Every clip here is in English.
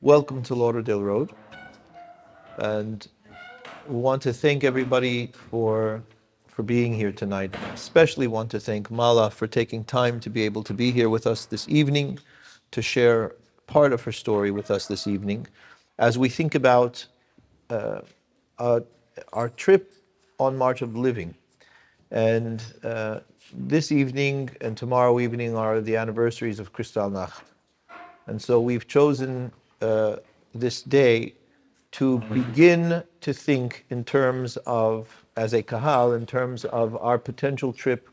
Welcome to Lauderdale Road, and we want to thank everybody for being here tonight. Especially want to thank Mala for taking time to be able to be here with us this evening, to share part of her story with us this evening, as we think about our trip on March of the Living. And this evening and tomorrow evening are the anniversaries of Kristallnacht. And so we've chosen this day to begin to think in terms of, as a kahal, in terms of our potential trip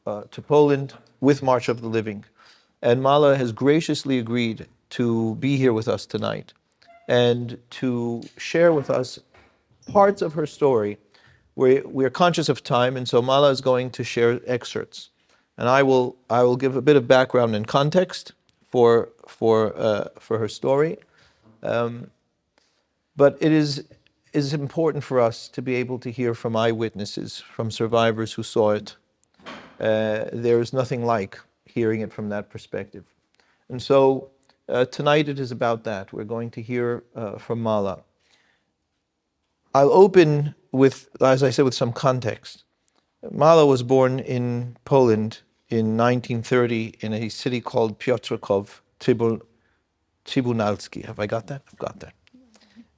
to Poland with March of the Living. And Mala has graciously agreed to be here with us tonight and to share with us parts of her story. We're conscious of time, and so Mala is going to share excerpts. And I will give a bit of background and context for her story. But it is important for us to be able to hear from eyewitnesses, from survivors who saw it. There is nothing like hearing it from that perspective. And so tonight it is about that. We're going to hear from Mala. I'll open with, as I said, with some context. Mala was born in Poland in 1930 in a city called Piotrków Trybunalski. Have I got that? I've got that.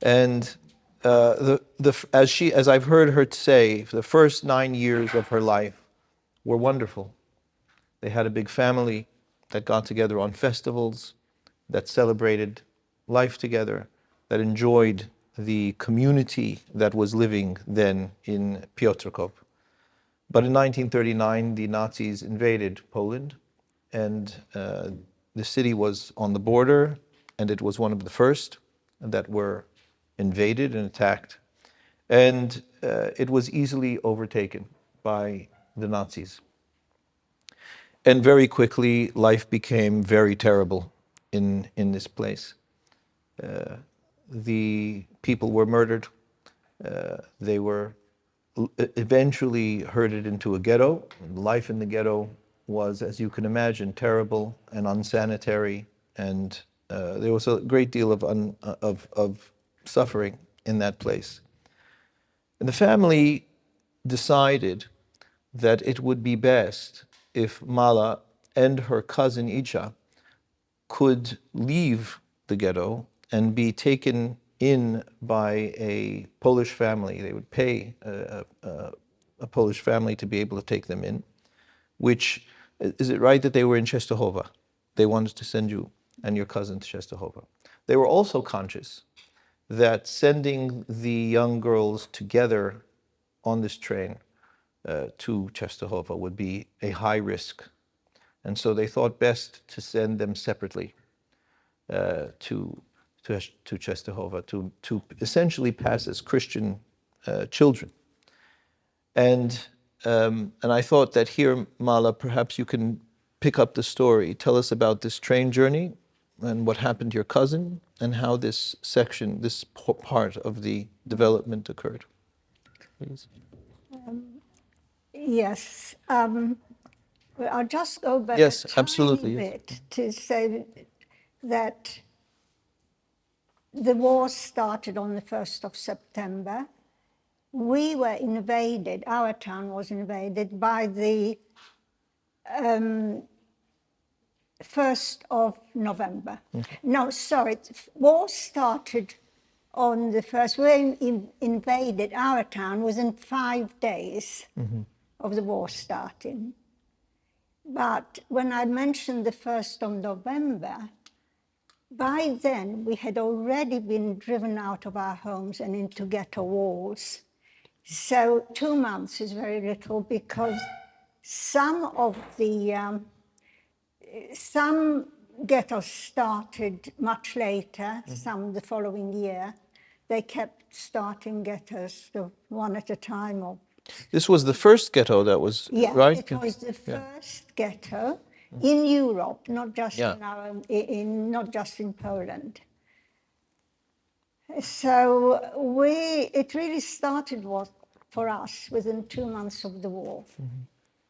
And as I've heard her say, the first 9 years of her life were wonderful. They had a big family that got together on festivals, that celebrated life together, that enjoyed the community that was living then in Piotrków. But in 1939, the Nazis invaded Poland, and the city was on the border, and it was one of the first that were invaded and attacked. And it was easily overtaken by the Nazis. And very quickly, life became very terrible in this place. The people were murdered. They were eventually herded into a ghetto. Life in the ghetto was, as you can imagine, terrible and unsanitary, and there was a great deal of suffering in that place. And the family decided that it would be best if Mala and her cousin Icha could leave the ghetto and be taken in by a Polish family. They would pay a Polish family to be able to take them in, which, is it right that they were in Częstochowa? They wanted to send you and your cousin to Częstochowa. They were also conscious that sending the young girls together on this train to Częstochowa would be a high risk. And so they thought best to send them separately to Częstochowa, to essentially pass as Christian children. And I thought that here, Mala, perhaps you can pick up the story. Tell us about this train journey and what happened to your cousin and how this section, this part of the development occurred. Please. Yes. Well, I'll just go back a tiny bit to say that the war started on the 1st of September. We were invaded, our town was invaded by the 1st of November. No, sorry, war started on the 1st. We invaded our town within 5 days of the war starting. But when I mentioned the 1st of November, by then we had already been driven out of our homes and into ghetto walls. So 2 months is very little, because some ghettos started much later, some the following year. They kept starting ghettos one at a time. This was the first ghetto that was, right? It was the first ghetto in Europe, not just not just in Poland. So it really started for us within 2 months of the war,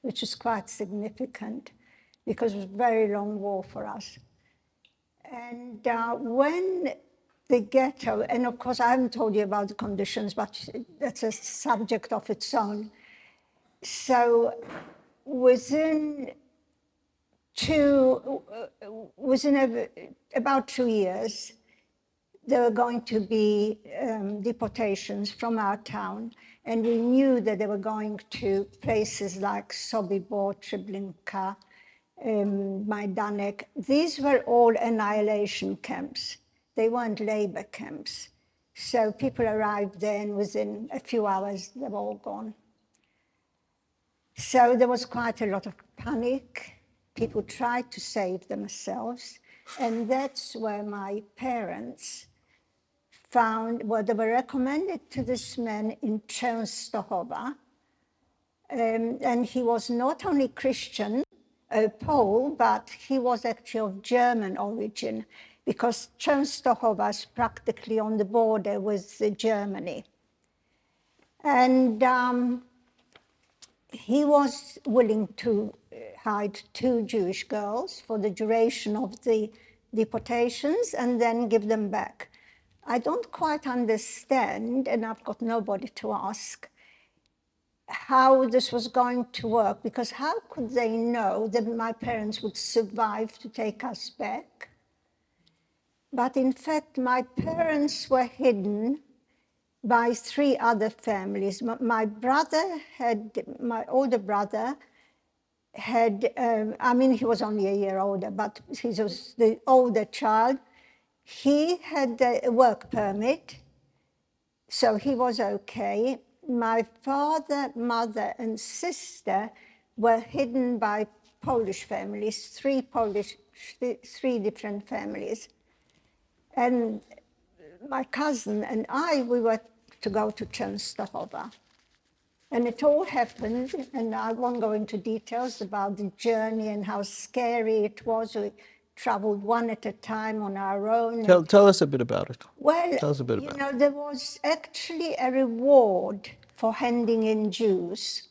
which is quite significant because it was a very long war for us. And when the ghetto, and of course I haven't told you about the conditions, but that's a subject of its own. So within about 2 years, there were going to be deportations from our town, and we knew that they were going to places like Sobibor, Treblinka, Majdanek. These were all annihilation camps. They weren't labor camps. So people arrived there, and within a few hours, they were all gone. So there was quite a lot of panic. People tried to save themselves, and that's where my parents found, well, they were recommended to this man in Częstochowa, and he was not only Christian, a Pole, but he was actually of German origin, because Częstochowa is practically on the border with Germany. And he was willing to hide 2 Jewish girls for the duration of the deportations and then give them back. I don't quite understand, and I've got nobody to ask, how this was going to work, because how could they know that my parents would survive to take us back? But in fact, my parents were hidden by 3 other families. My older brother had, I mean, he was only a year older, but he was the older child. He had a work permit, so he was okay. My father, mother, and sister were hidden by Polish families, 3 different families. And my cousin and I, we were to go to Częstochowa. And it all happened, and I won't go into details about the journey and how scary it was. We traveled one at a time on our own. Tell us a bit about it. Well, Tell us a bit about it. there was actually a reward for handing in Jews.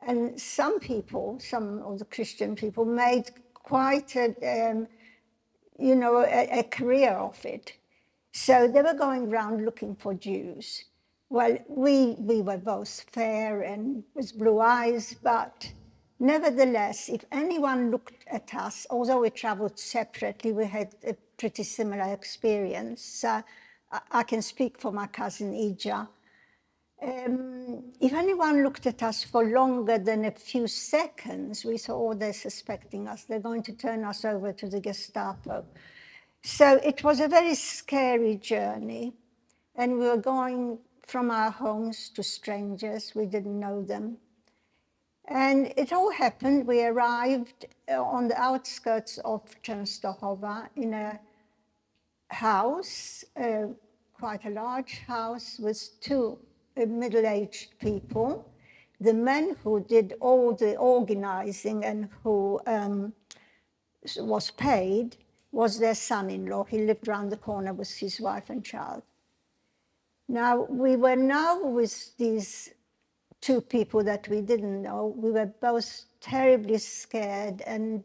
And some people, some of the Christian people, made quite a career of it. So they were going around looking for Jews. Well, we were both fair and with blue eyes, but nevertheless, if anyone looked at us, although we traveled separately, we had a pretty similar experience. I can speak for my cousin Ija. If anyone looked at us for longer than a few seconds, we thought, oh, they're suspecting us. They're going to turn us over to the Gestapo. So it was a very scary journey, and we were going from our homes to strangers. We didn't know them. And it all happened. We arrived on the outskirts of Częstochowa in a house, quite a large house with 2 middle-aged people. The man who did all the organizing and who was paid was their son-in-law. He lived around the corner with his wife and child. Now, we were now with these 2 people that we didn't know. We were both terribly scared, and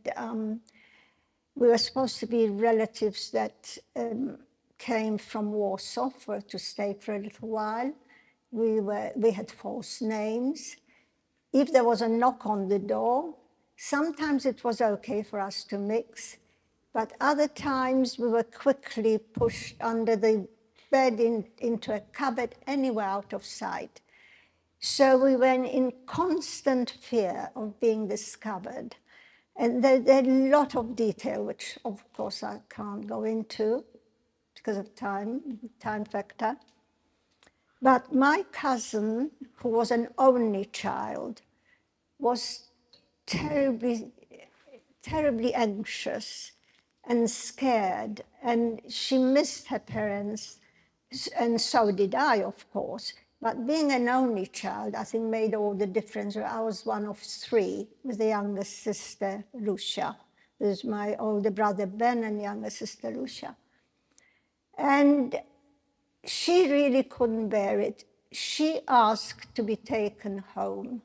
we were supposed to be relatives that came from Warsaw to stay for a little while. We had false names. If there was a knock on the door, sometimes it was okay for us to mix, but other times we were quickly pushed under the bed into a cupboard, anywhere out of sight. So we were in constant fear of being discovered. And there are a lot of detail, which of course I can't go into because of time factor. But my cousin, who was an only child, was terribly anxious and scared, and she missed her parents, and so did I, of course. But being an only child, I think, made all the difference. I was one of 3 with the youngest sister, Lucia. There's my older brother, Ben, and younger sister, Lucia. And she really couldn't bear it. She asked to be taken home.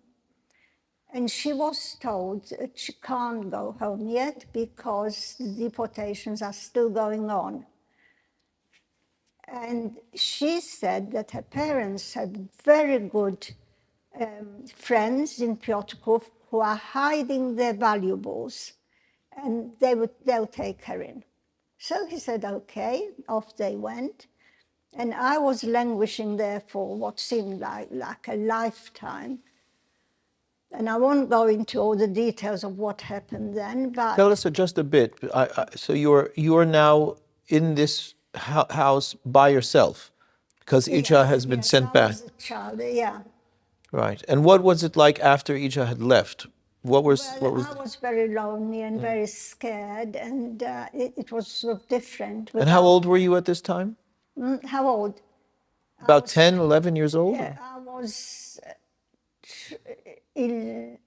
And she was told that she can't go home yet because the deportations are still going on. And she said that her parents had very good friends in Piotrków who are hiding their valuables, and they'll take her in. So he said, okay, off they went. And I was languishing there for what seemed like a lifetime. And I won't go into all the details of what happened then, but... Tell us just a bit. So you are now in this house by yourself, because Ija has been sent back. I was a child, yeah. Right. And what was it like after Ija had left? What was? I was very lonely and very scared, and it was sort of different. And how old were you at this time? How old? About 10, 11 years old? Yeah, I was...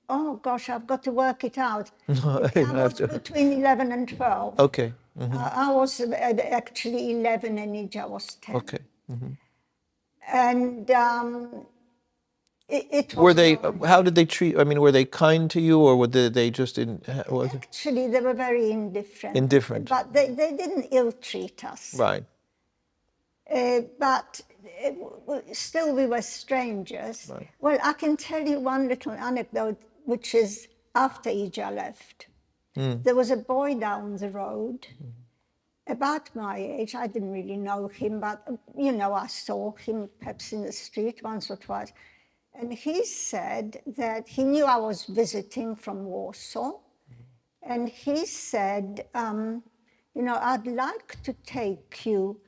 oh gosh, I've got to work it out. I was between 11 and 12. Okay. I was actually 11 and Ija was 10. Okay. And it was... Were they? How did they treat? I mean, were they kind to you, or were they just in? Actually, they were very indifferent. Indifferent. But they didn't ill-treat us. Right. But still we were strangers. Right. Well, I can tell you one little anecdote, which is after Ija left. There was a boy down the road, about my age. I didn't really know him, but, I saw him perhaps in the street once or twice. And he said that he knew I was visiting from Warsaw. And he said, I'd like to take you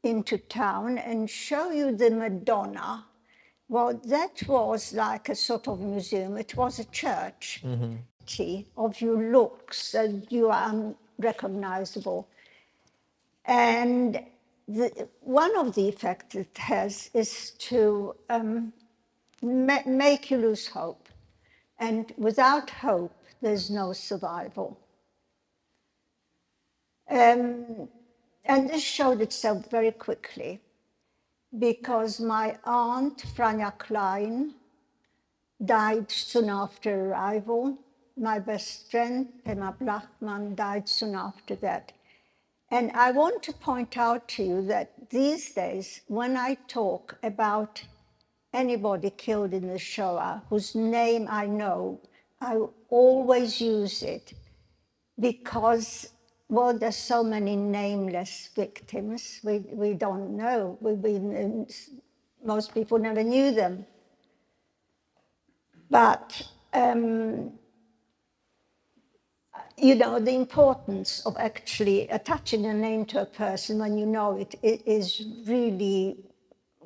into town and show you the Madonna. Well, that was like a sort of museum. It was a church of your looks, and you are unrecognizable. And one of the effects it has is to make you lose hope. And without hope, there's no survival. And this showed itself very quickly, because my aunt, Frania Klein, died soon after arrival. My best friend, Pema Blachman, died soon after that. And I want to point out to you that these days, when I talk about anybody killed in the Shoah, whose name I know, I always use it because, well, there's so many nameless victims. We don't know. Most people never knew them. But, the importance of actually attaching a name to a person when you know it is really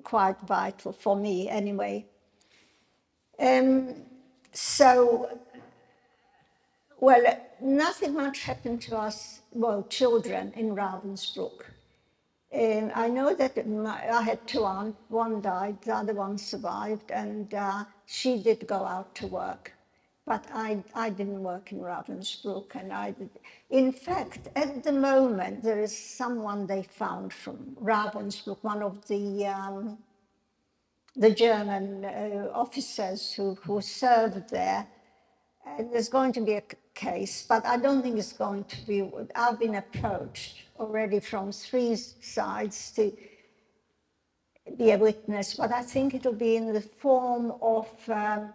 quite vital for me anyway. Well, nothing much happened to us, well, children in Ravensbrück. I know that I had two aunts, one died, the other one survived, and she did go out to work. But I didn't work in Ravensbrück, and in fact, at the moment, there is someone they found from Ravensbrück, one of the German officers who served there. And there's going to be a case, but I don't think it's going to be. I've been approached already from 3 sides to be a witness, but I think it'll be in the form of a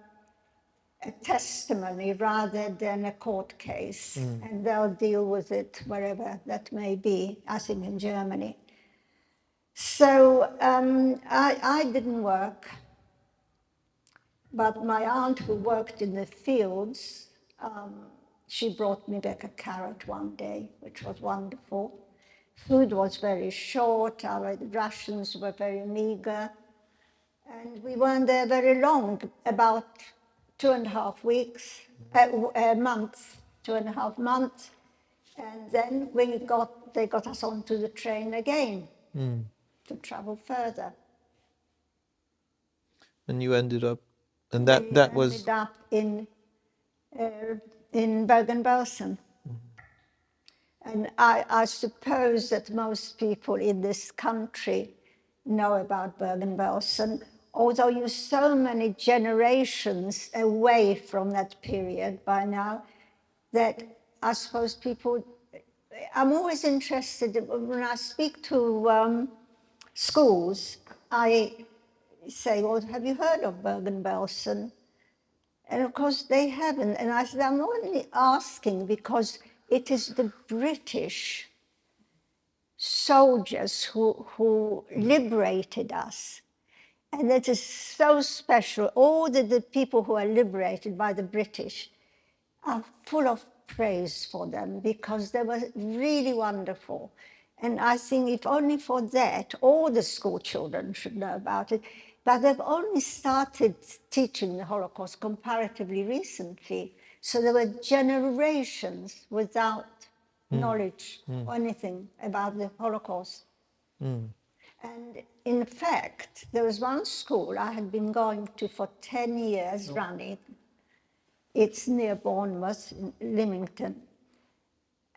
testimony rather than a court case. And they'll deal with it wherever that may be, I think in Germany. So I didn't work. But my aunt, who worked in the fields, she brought me back a carrot one day, which was wonderful. Food was very short, our rations were very meager, and we weren't there very long, about 2.5 weeks, a month, 2.5 months, and then they got us onto the train again to travel further. And you ended up, and that was... ended up in Bergen-Belsen. And I suppose that most people in this country know about Bergen-Belsen, although you're so many generations away from that period by now, that I suppose people, I'm always interested, when I speak to schools, I say, well, have you heard of Bergen-Belsen? And of course they haven't. And I said, I'm only asking because it is the British soldiers who liberated us. And that is so special. All the people who are liberated by the British are full of praise for them because they were really wonderful. And I think if only for that, all the school children should know about it. But they've only started teaching the Holocaust comparatively recently. So there were generations without knowledge or anything about the Holocaust. And in fact, there was one school I had been going to for 10 years running. It's near Bournemouth, in Lymington.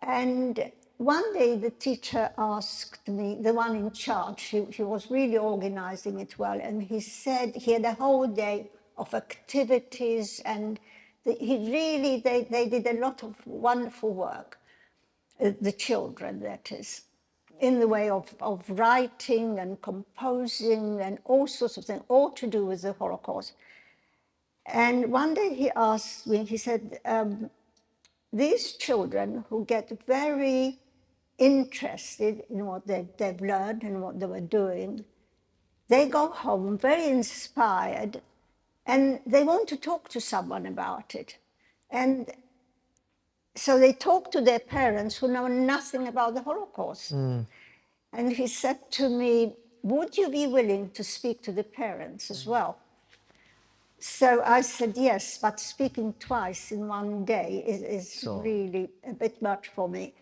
And one day the teacher asked me, the one in charge, he was really organizing it well, and he said he had a whole day of activities, and they did a lot of wonderful work, the children, that is, in the way of writing and composing and all sorts of things, all to do with the Holocaust. And one day he asked me, he said, these children who get very interested in what they've learned and what they were doing, they go home very inspired and they want to talk to someone about it. And so they talk to their parents who know nothing about the Holocaust. And he said to me, would you be willing to speak to the parents as well? So I said yes, but speaking twice in one day is really a bit much for me.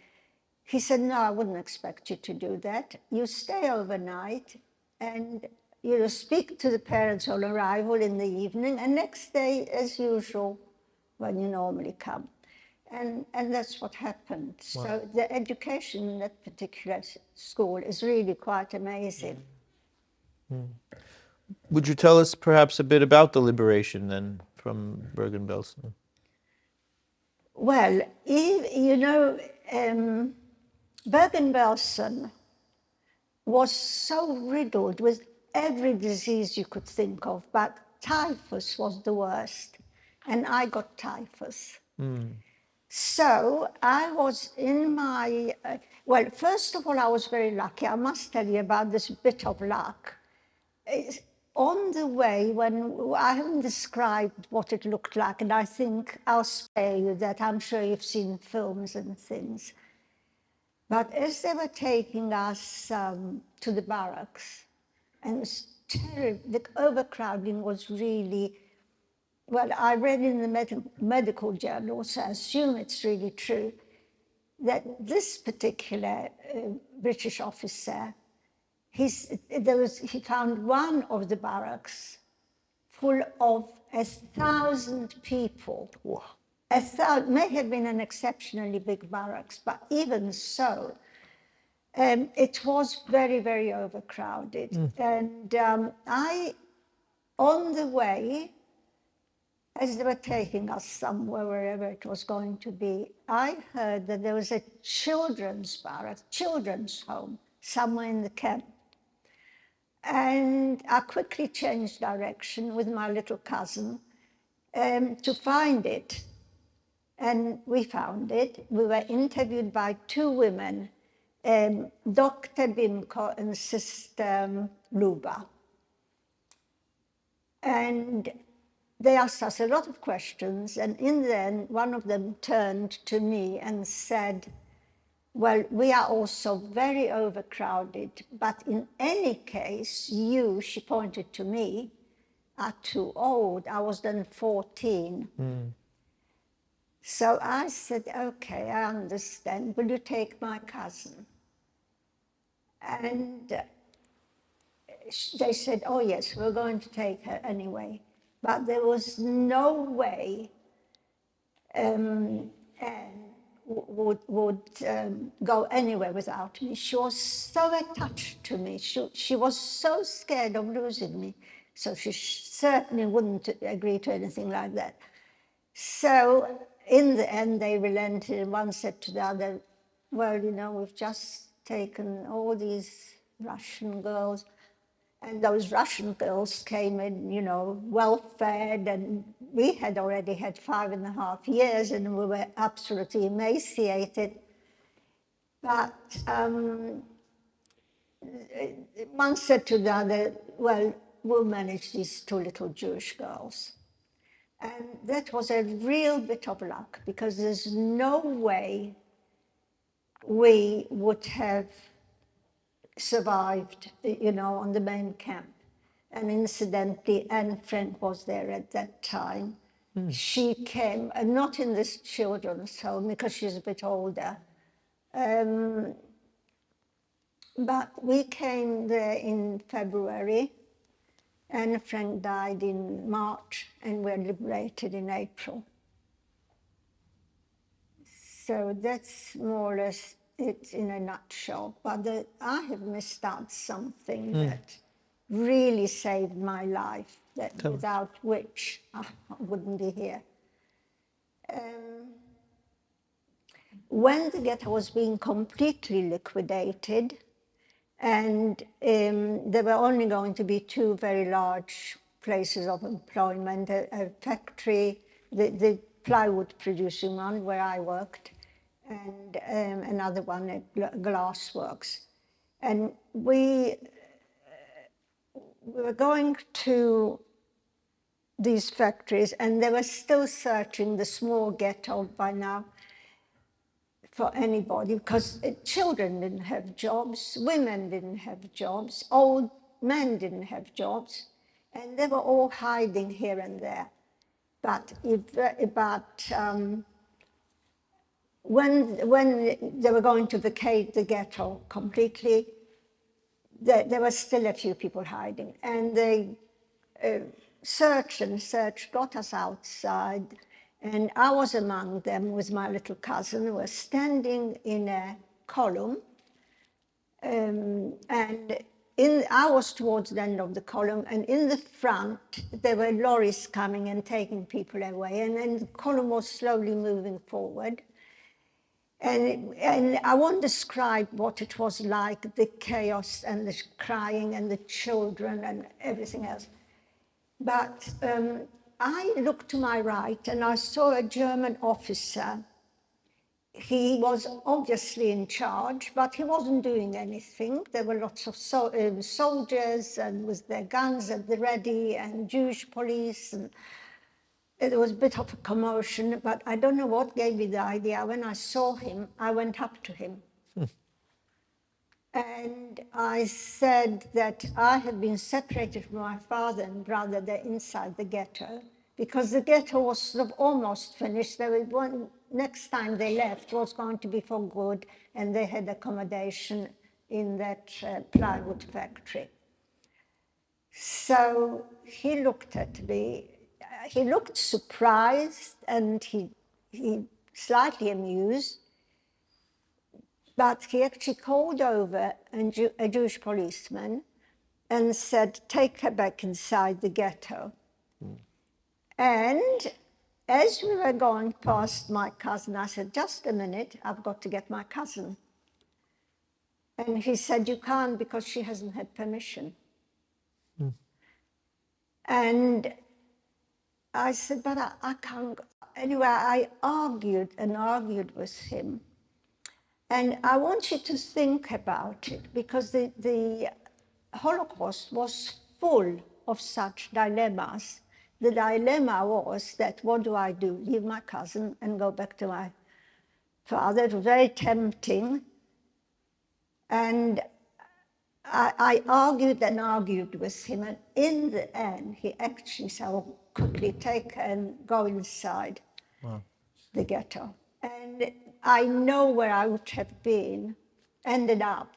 He said, no, I wouldn't expect you to do that. You stay overnight and you speak to the parents on arrival in the evening, and next day, as usual, when you normally come. And that's what happened. Wow. So the education in that particular school is really quite amazing. Would you tell us perhaps a bit about the liberation then from Bergen-Belsen? Well, Bergen-Belsen was so riddled with every disease you could think of, but typhus was the worst, and I got typhus. So I was in my, well, first of all, I was very lucky. I must tell you about this bit of luck. On the way, when I haven't described what it looked like, and I think I'll spare you that. I'm sure you've seen films and things. But as they were taking us to the barracks, and it was terrible, the overcrowding was really, well, I read in the medical journals, so I assume it's really true, that this particular British officer, he found one of the barracks full of 1,000 people. Wow. May have been an exceptionally big barracks, but even so, it was very, very overcrowded. And on the way, as they were taking us somewhere, wherever it was going to be, I heard that there was a children's barrack, children's home, somewhere in the camp. And I quickly changed direction with my little cousin to find it. And we found it. We were interviewed by two women, Dr. Bimko and Sister Luba. And they asked us a lot of questions, and in the end, one of them turned to me and said, well, we are also very overcrowded, but in any case, you, she pointed to me, are too old. I was then 14. So I said, okay, I understand. Will you take my cousin? And they said, oh yes, we're going to take her anyway. But there was no way Anne would go anywhere without me. She was so attached to me. She was so scared of losing me So she certainly wouldn't agree to anything like that. So in the end, they relented, and one said to the other, well, you know, we've just taken all these Russian girls, and those Russian girls came in, you know, well-fed, and we had already had 5.5 years, and we were absolutely emaciated. But one said to the other, well, we'll manage these 2 little Jewish girls. And that was a real bit of luck, because there's no way we would have survived, you know, on the main camp. And incidentally, Anne Frank was there at that time. She came, not in this children's home, because she's a bit older. But we came there in February. Anne Frank died in March, and we were liberated in April. So that's more or less it in a nutshell. But I have missed out something that really saved my life, that without which I wouldn't be here. When the ghetto was being completely liquidated, and there were only going to be 2 very large places of employment, a factory, the plywood producing one where I worked, and another one at glass works. And we were going to these factories, and they were still searching the small ghetto by now for anybody, because children didn't have jobs, women didn't have jobs, old men didn't have jobs, and they were all hiding here and there. But when they were going to vacate the ghetto completely, there were still a few people hiding, and they searched and searched, got us outside, and I was among them with my little cousin. We were standing in a column, and I was towards the end of the column, and in the front there were lorries coming and taking people away, and the column was slowly moving forward. And I won't describe what it was like, the chaos and the crying and the children and everything else. But I looked to my right and I saw a German officer. He was obviously in charge, but he wasn't doing anything. There were lots of soldiers and with their guns at the ready, and Jewish police, and there was a bit of a commotion, but I don't know what gave me the idea. When I saw him, I went up to him. And I said that I had been separated from my father and brother. They're inside the ghetto, because the ghetto was sort of almost finished. There was one, next time they left was going to be for good, and they had accommodation in that plywood factory. So he looked at me. He looked surprised, and he slightly amused. But he actually called over a Jewish policeman and said, take her back inside the ghetto. And as we were going past my cousin, I said, just a minute, I've got to get my cousin. And he said, you can't, because she hasn't had permission. And I said, but I can't. Anyway, I argued and argued with him. And I want you to think about it, because the Holocaust was full of such dilemmas. The dilemma was that, what do I do? Leave my cousin and go back to my father? It was very tempting. And I argued and argued with him, and in the end, he actually said, oh, quickly take her and go inside the ghetto. And I know where I would have ended up,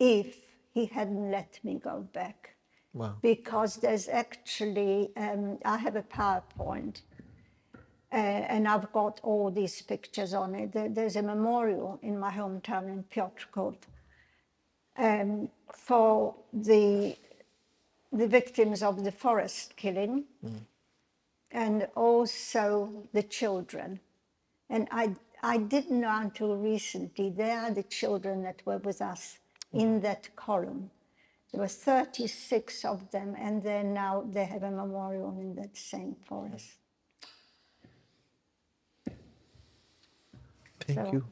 if he hadn't let me go back. Wow. Because there's actually, I have a PowerPoint, and I've got all these pictures on it. There's a memorial in my hometown in, 'for the 1,000 people who the victims of the forest killing, and also the children. And I didn't know until recently, they are the children that were with us in that column. There were 36 of them, and then now they have a memorial in that same forest. Thank you.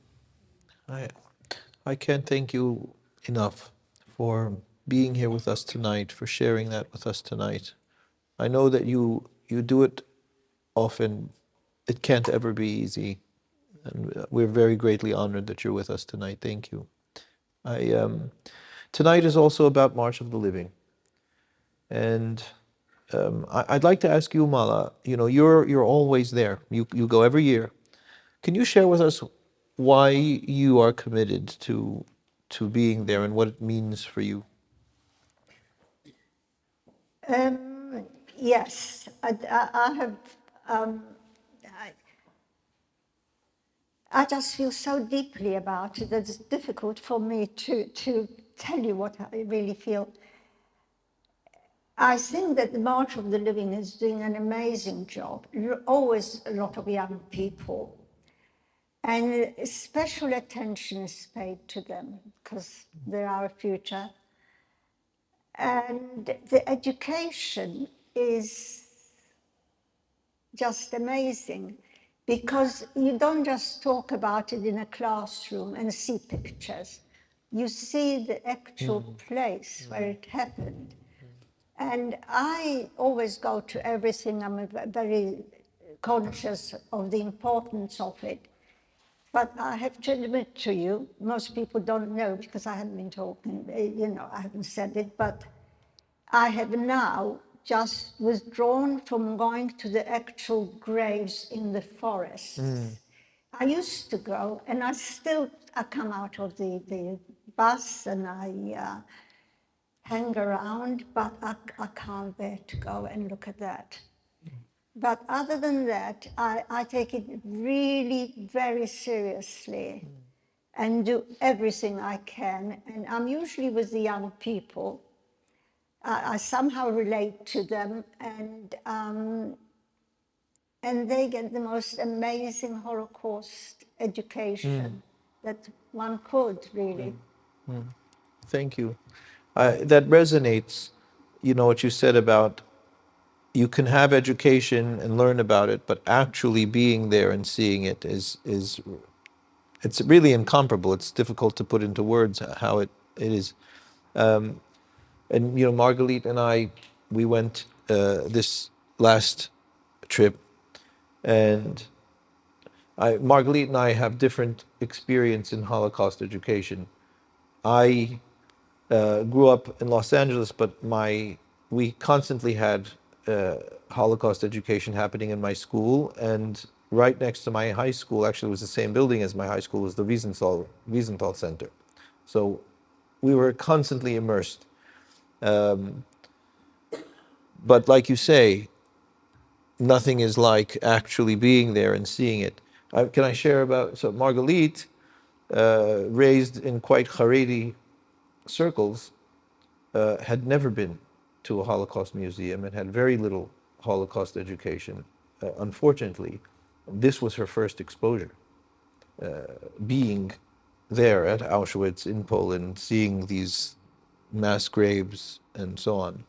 I can't thank you enough for being here with us tonight, for sharing that with us tonight. I know that you do it often. It can't ever be easy, and we're very greatly honored that you're with us tonight. Thank you. Tonight is also about March of the Living, and I'd like to ask you, Mala. You know, you're always there. You go every year. Can you share with us why you are committed to being there and what it means for you? Yes, I have. I just feel so deeply about it that it's difficult for me to tell you what I really feel. I think that the March of the Living is doing an amazing job. Always a lot of young people. And special attention is paid to them because they are our future. And the education is just amazing because you don't just talk about it in a classroom and see pictures. You see the actual place where it happened. And I always go to everything. I'm very conscious of the importance of it. But I have to admit to you, most people don't know because I haven't been talking, I haven't said it, but I have now just withdrawn from going to the actual graves in the forests. I used to go, and I come out of the bus and I hang around, but I can't bear to go and look at that. But other than that, I take it really very seriously and do everything I can. And I'm usually with the young people. I somehow relate to them, and they get the most amazing Holocaust education that one could, really. Thank you. That resonates, you know, what you said about you can have education and learn about it, but actually being there and seeing it is it's really incomparable. It's difficult to put into words how it is. And you know, Margalit and I, we went this last trip, and Margalit and I have different experience in Holocaust education. I grew up in Los Angeles, but we constantly had Holocaust education happening in my school, and right next to my high school, actually it was the same building as my high school, was the Wiesenthal Center. So we were constantly immersed. But like you say, nothing is like actually being there and seeing it. Can I share about, so Margalit, raised in quite Haredi circles, had never been to a Holocaust museum and had very little Holocaust education. Unfortunately, this was her first exposure, being there at Auschwitz in Poland, seeing these mass graves and so on.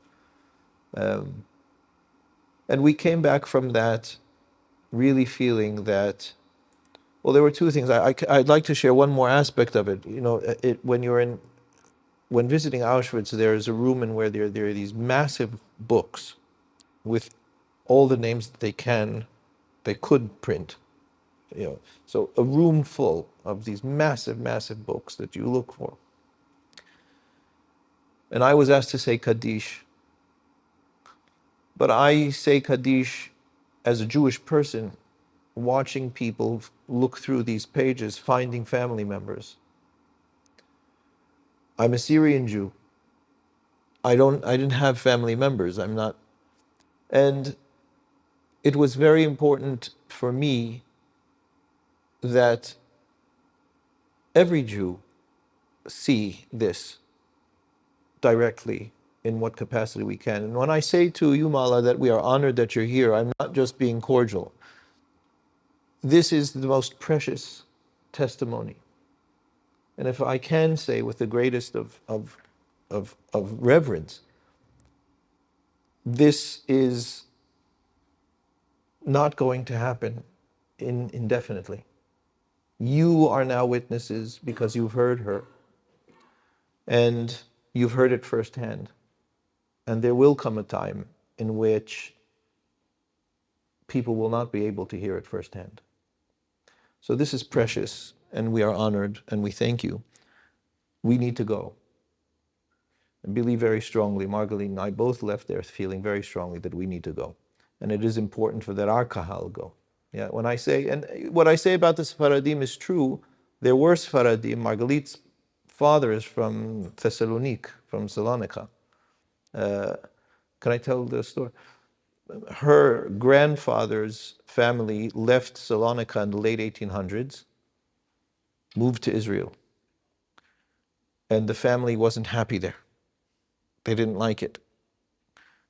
And we came back from that really feeling that, well, there were two things. I'd like to share one more aspect of it. You know, when visiting Auschwitz, there's a room in where there are these massive books with all the names that they could print. You know, so a room full of these massive, massive books that you look for. And I was asked to say Kaddish, but I say Kaddish as a Jewish person, watching people look through these pages, finding family members. I'm a Syrian Jew. I didn't have family members. I'm not. And it was very important for me that every Jew see this directly in what capacity we can. And when I say to you, Mala, that we are honored that you're here, I'm not just being cordial. This is the most precious testimony. And if I can say with the greatest of reverence, this is not going to happen indefinitely. You are now witnesses because you've heard her, and you've heard it firsthand. And there will come a time in which people will not be able to hear it firsthand. So this is precious, and we are honored, and we thank you. We need to go. And believe very strongly, Margaline and I both left there feeling very strongly that we need to go. And it is important for that our kahal go. Yeah, when I say, and what I say about the Sephardim is true, there were Sephardim. Margalit's father is from Thessaloniki, from Salonika. Can I tell the story? Her grandfather's family left Salonika in the late 1800s, moved to Israel. And the family wasn't happy there. They didn't like it.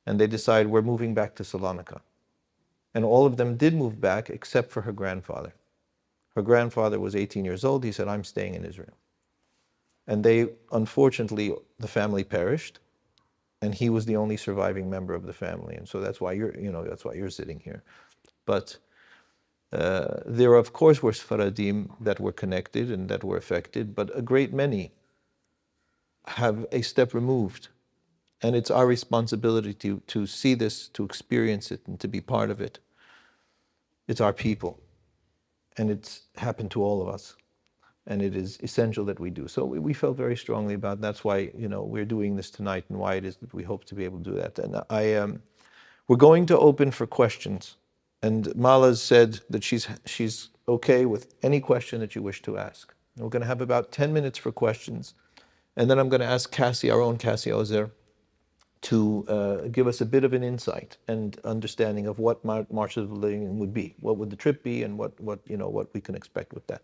And they decided, we're moving back to Salonika. And all of them did move back except for her grandfather. Her grandfather was 18 years old. He said, I'm staying in Israel. And they, unfortunately, the family perished. And he was the only surviving member of the family. And so that's why you're sitting here. But there, of course, were Sfaradim that were connected and that were affected, but a great many have a step removed. And it's our responsibility to see this, to experience it, and to be part of it. It's our people. And it's happened to all of us. And it is essential that we do. So we felt very strongly about it. That's why, we're doing this tonight, and why it is that we hope to be able to do that. And we're going to open for questions. And Mala said that she's okay with any question that you wish to ask. And we're going to have about 10 minutes for questions. And then I'm going to ask Cassie, our own Cassie Ozer, to give us a bit of an insight and understanding of what March of the Living would be. What would the trip be, and what we can expect with that.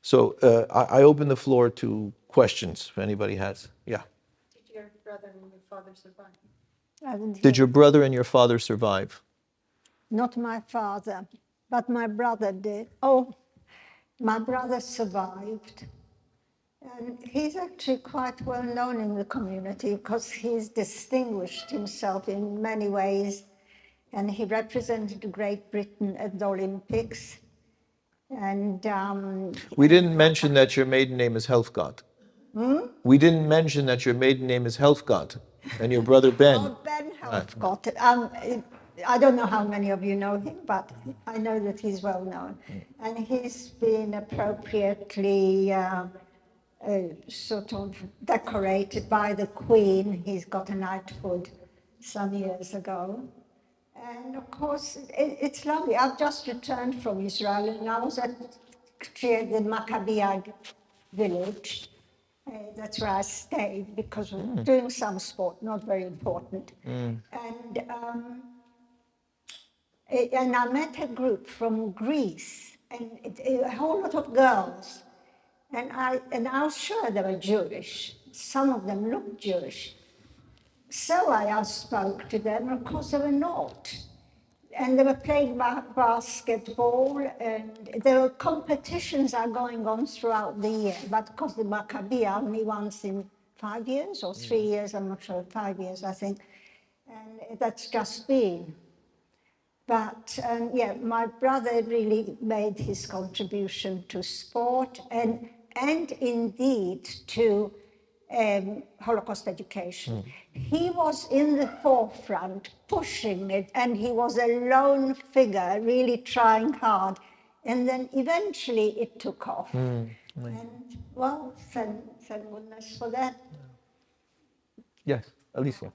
So I open the floor to questions if anybody has. Yeah. Did your brother and your father survive? Did your brother and your father survive? Not my father, but my brother did. Oh, my brother survived. And he's actually quite well known in the community because he's distinguished himself in many ways. And he represented Great Britain at the Olympics. And We didn't mention that your maiden name is Helfgott. We didn't mention that your maiden name is Helfgott, and your brother Ben. Oh, Ben Helfgott. I don't know how many of you know him, but I know that he's well known. And he's been appropriately sort of decorated by the Queen. He's got a knighthood some years ago. And of course, it's lovely. I've just returned from Israel, and I was at the Maccabi village. That's where I stayed because we're doing some sport, not very important. And I met a group from Greece, and a whole lot of girls. And I was sure they were Jewish. Some of them looked Jewish. So I spoke to them, and of course they were not. And they were playing basketball, and there were competitions are going on throughout the year. But of course the Maccabi are only once in 5 years or 3 years, I'm not sure, 5 years, I think. And that's just been. But yeah, my brother really made his contribution to sport and indeed to Holocaust education. He was in the forefront, pushing it, and he was a lone figure, really trying hard. And then eventually it took off. And well, thank goodness for that. Yes, Alicia.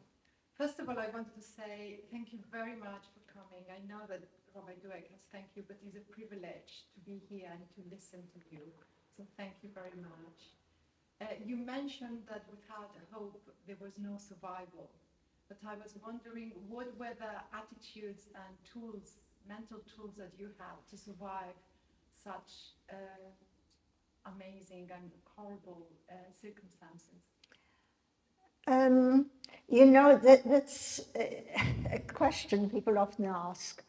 First of all, I wanted to say thank you very much for coming. I know that Rabbi Dweck has thanked you, but it's a privilege to be here and to listen to you. So thank you very much. You mentioned that without hope, there was no survival. But I was wondering, what were the attitudes and tools, mental tools that you had to survive such amazing and horrible circumstances? You know, that's a question people often ask.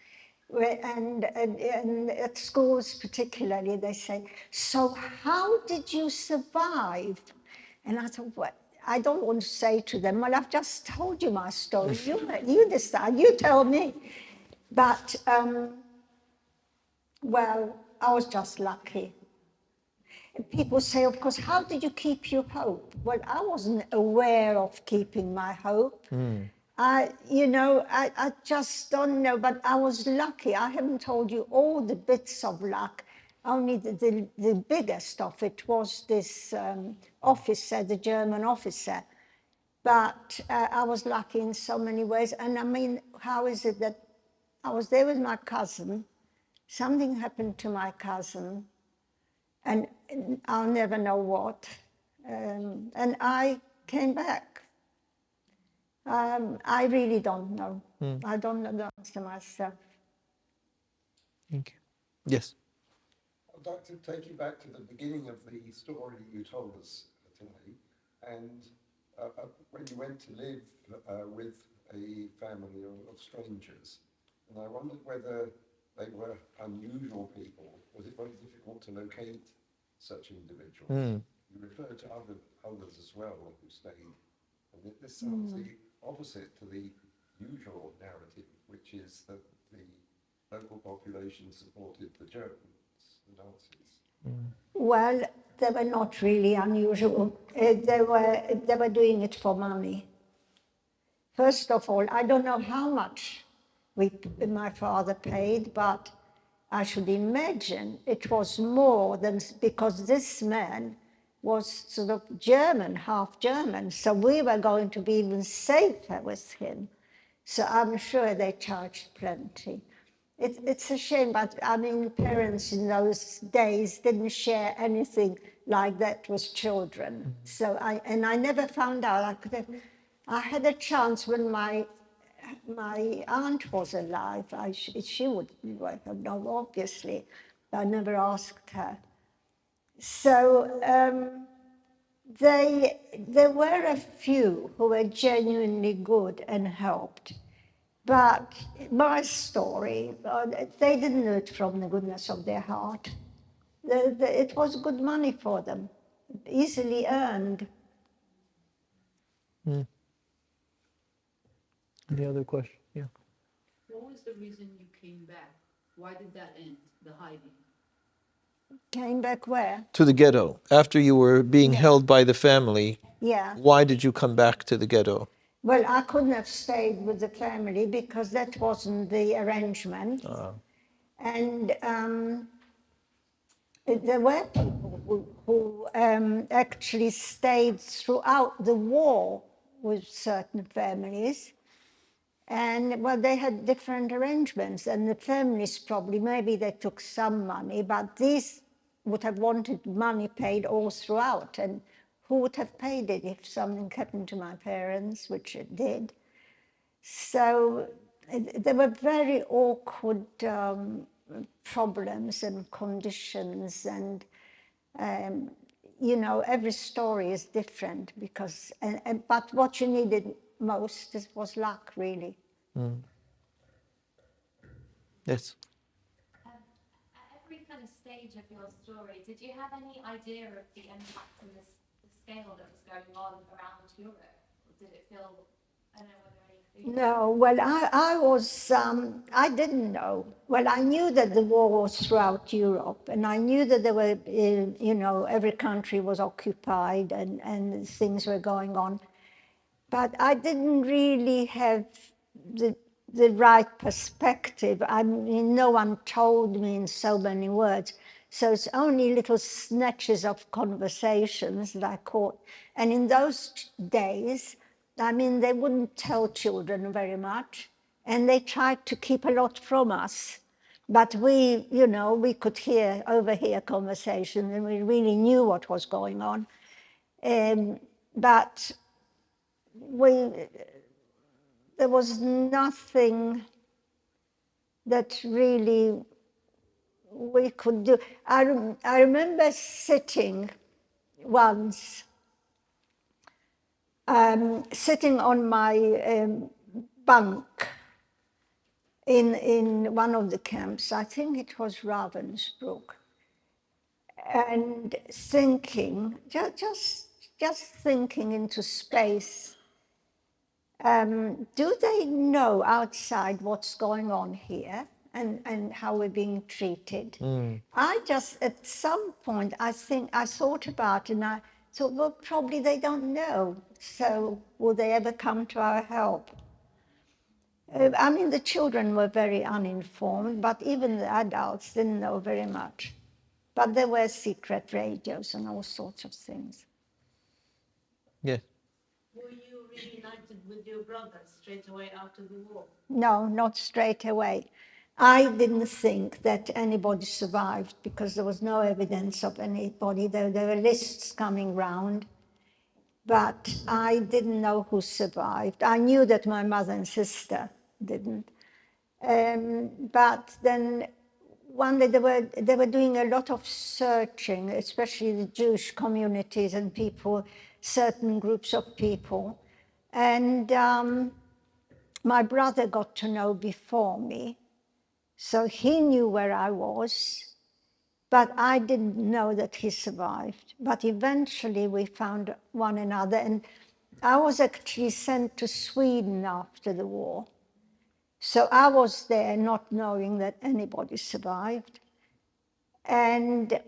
And at schools particularly, they say, so how did you survive? And I thought, well, I don't want to say to them, well, I've just told you my story. You decide, you tell me. But, well, I was just lucky. And people say, of course, how did you keep your hope? Well, I wasn't aware of keeping my hope. I just don't know, but I was lucky. I haven't told you all the bits of luck. Only the biggest of it was this officer, the German officer. But I was lucky in so many ways. And I mean, how is it that I was there with my cousin, something happened to my cousin, and I'll never know what. And I came back. I really don't know. I don't know the answer myself. Thank you. Yes. I'd like to take you back to the beginning of the story you told us today, and when you went to live with a family of strangers, and I wondered whether they were unusual people. Was it very difficult to locate such individuals? You referred to others as well who stayed, and this sounds the opposite to the usual narrative, which is that the local population supported the Germans, the Nazis. Well, they were not really unusual. They were doing it for money. First of all, I don't know how much my father paid, but I should imagine it was more than, because this man was sort of German, half German, so we were going to be even safer with him. So I'm sure they charged plenty. It's a shame, but I mean, parents in those days didn't share anything like that with children. So I never found out. I had a chance when my aunt was alive. She would have known, obviously. I never asked her. So there were a few who were genuinely good and helped. But my story, they didn't do it from the goodness of their heart. It was good money for them, easily earned. Any other question? Yeah. What was the reason you came back? Why did that end, the hiding? Came back where? To the ghetto. After you were being Yeah. held by the family, Yeah. why did you come back to the ghetto? Well, I couldn't have stayed with the family because that wasn't the arrangement. And there were people who actually stayed throughout the war with certain families. And well, they had different arrangements, and the families probably, maybe they took some money, but these would have wanted money paid all throughout. And who would have paid it if something happened to my parents, which it did? So there were very awkward problems and conditions, and every story is different because. But what you needed most was luck, really. Yes. At every kind of stage of your story, did you have any idea of the impact and the scale that was going on around Europe? Or did it feel, I don't know whether any... No, well, I didn't know. Well, I knew that the war was throughout Europe, and I knew that there were, every country was occupied and things were going on. But I didn't really have the right perspective. I mean, no one told me in so many words. So it's only little snatches of conversations that I caught. And in those days, I mean, they wouldn't tell children very much, and they tried to keep a lot from us. But we could overhear conversations, and we really knew what was going on. But there was nothing that really we could do. I remember sitting once sitting on my bunk in one of the camps, I think it was Ravensbrück, and thinking, just thinking into space. Do they know outside what's going on here and how we're being treated? I just, at some point, I thought about it and I thought, well, probably they don't know. So will they ever come to our help? I mean, the children were very uninformed, but even the adults didn't know very much. But there were secret radios and all sorts of things. Yes. Were you reunited with your brother straight away after the war? No, not straight away. I didn't think that anybody survived because there was no evidence of anybody. There were lists coming round, but I didn't know who survived. I knew that my mother and sister didn't. But then one day they were doing a lot of searching, especially the Jewish communities and people, certain groups of people. And my brother got to know before me, so he knew where I was, but I didn't know that he survived. But eventually we found one another, and I was actually sent to Sweden after the war. So I was there not knowing that anybody survived. And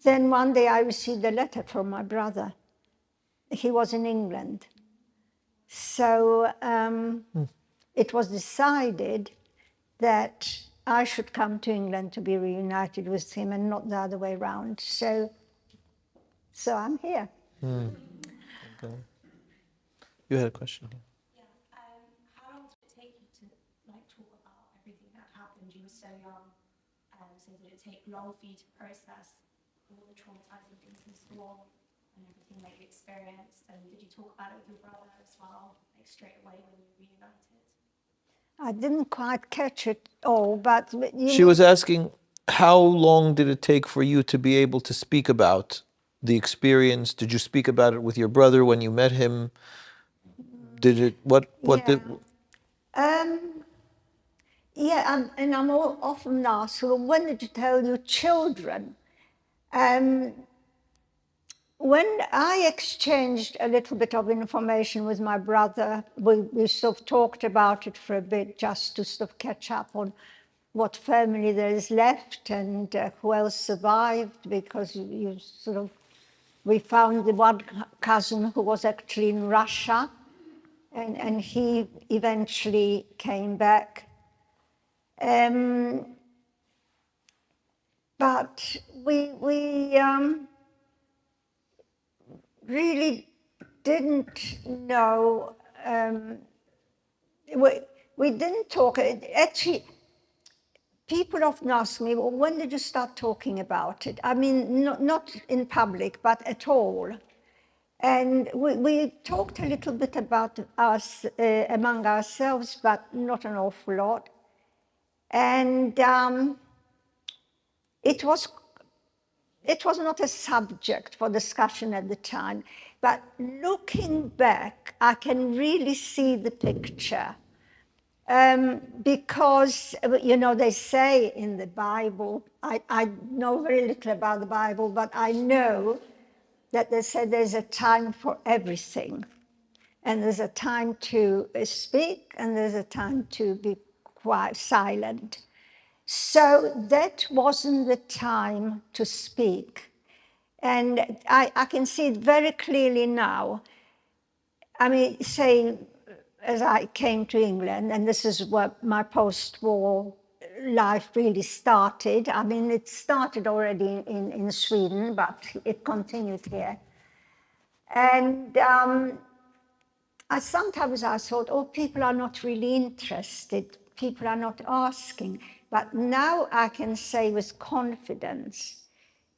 then one day I received a letter from my brother. He was in England. So it was decided that I should come to England to be reunited with him and not the other way around. So I'm here. Okay. You had a question. Yeah. How long did it take you to like talk about everything that happened? You were so young. So did it take long for you to process all the traumatizing things in this war and everything that you experienced? And did you talk about it with your brother as well, like straight away when you reunited? I didn't quite catch it all, but She was asking, how long did it take for you to be able to speak about the experience? Did you speak about it with your brother when you met him? Did it, what did, and I'm often asked, well, when did you tell your children? When I exchanged a little bit of information with my brother, we sort of talked about it for a bit just to sort of catch up on what family there is left and who else survived, because we found the one cousin who was actually in Russia, and he eventually came back. But we really didn't know, we didn't talk, actually, people often ask me, well, when did you start talking about it? I mean, not in public, but at all. And we talked a little bit about us among ourselves, but not an awful lot. And it was not a subject for discussion at the time, but looking back, I can really see the picture. Because, they say in the Bible, I know very little about the Bible, but I know that they say there's a time for everything. And there's a time to speak, and there's a time to be quiet, silent. So that wasn't the time to speak. And I can see it very clearly now. I mean, say, as I came to England, and this is where my post-war life really started. I mean, it started already in Sweden, but it continued here. And sometimes I thought, oh, people are not really interested. People are not asking. But now I can say with confidence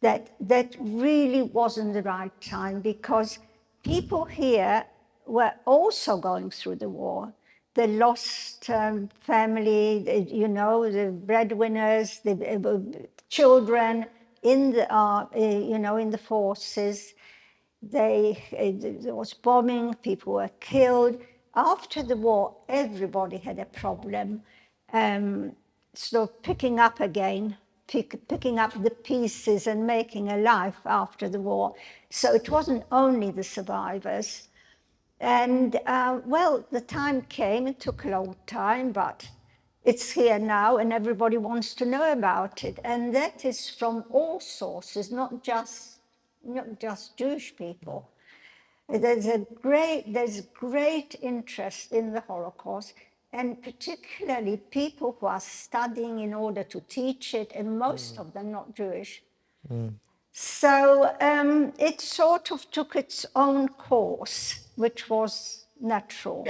that that really wasn't the right time, because people here were also going through the war. They lost family, the breadwinners, the children in the, in the forces. There was bombing, people were killed. After the war, everybody had a problem. Sort of picking up again, picking up the pieces and making a life after the war. So it wasn't only the survivors. And well, the time came, it took a long time, but it's here now and everybody wants to know about it. And that is from all sources, not just Jewish people. There's great interest in the Holocaust, and particularly people who are studying in order to teach it, and most of them not Jewish. So it sort of took its own course, which was natural.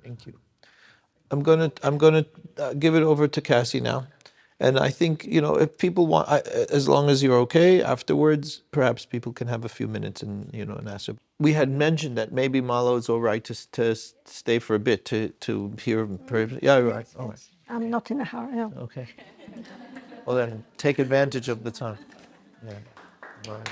Thank you. I'm gonna give it over to Cassie now, and I think if people want, as long as you're okay afterwards, perhaps people can have a few minutes and answer. We had mentioned that maybe Malo is all right to stay for a bit to hear. Yeah, right. All right. I'm not in a hurry. No. Okay. Well then, take advantage of the time. Yeah. Right.